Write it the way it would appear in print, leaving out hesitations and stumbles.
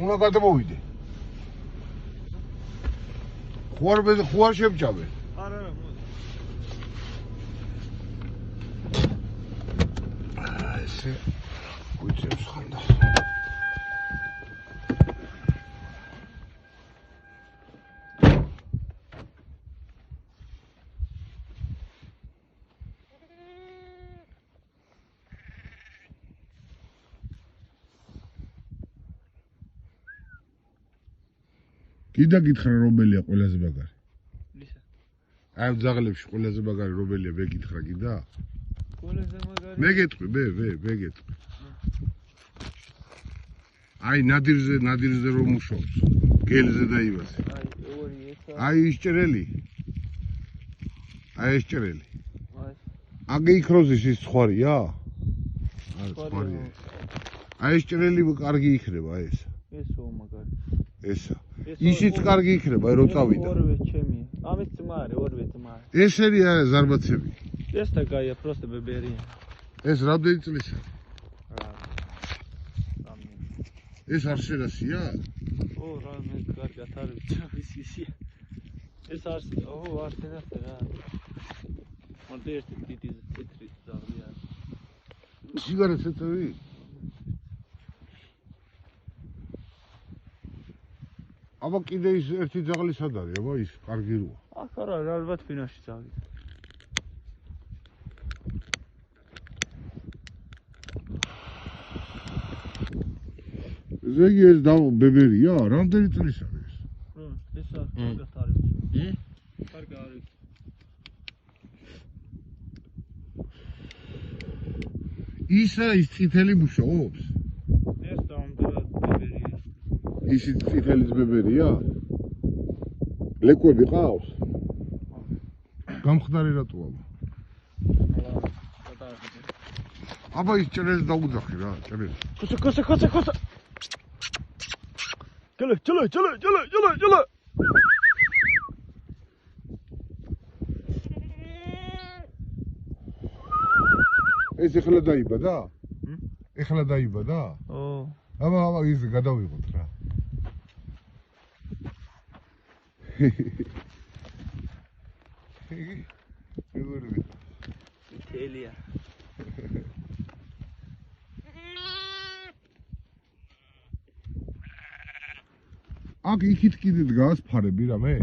უნდა გადმოვიდე. ხوار შემჭამე. არა, მოდი. ესე გვიწევს ხანდა. კიდე გითხრა რომელია ყველაზე მაგარი? ისა. აი ძაღლებში ყველაზე მაგარი რომელია მე გითხრა კიდე? ყველაზე მაგარი. მე გეტყვი, მე გეტყვი. აი ნადირზე რომ მუშაობს. გელზე და ივაზე. აი, ორი ესა. აი ის ჭრელი. აი ეს ჭრელი. აი. აგე იქროზის ის ცხარია? არა, ცხარია. აი ეს ჭრელი კარგი იქნება ეს. ესო მაგარი. ესა. ისიც კარგი იქნება, რომ წავიდა. ორივე ჩემია. ამის ძმარი, ორივე ძმარი. ესერია ზარბაცები. ეს და გაია, просто ბებერია. ეს რამდენი წლისა? რა. ეს არ შერასია? ო, რა მე კარგად არ ვიცი ისია. ეს არ შენასე რა. მოდე ერთი დიდი ციტრი ძაღლია. სიგარეტს ეწევი? აბა კიდე ის ერთი ძაღლი სად არის? აბა ის კარგი როა. აქ არა, ალბათ ფინაში ძაღლი. ზეგი ეს ბებერია? რამდენი წლის არის? ეს კარგად არის. კარგი არის. ის წითელი მუშაობს? ეს დაუნდერად ბებერია. ისიც წითელის ბებერია? ლეკვები ყავს? გამხდარი რატო აბა? აბა ის ჭრელს დაუძახი რა, ჭრელს. Коса. Чела. ეს ეხლა დაიბადა? ეხლა დაიბადა? ო. აბა ის გადავიღოთ რა. ელია. აქ იქით კიდე დგას ფარები რამე?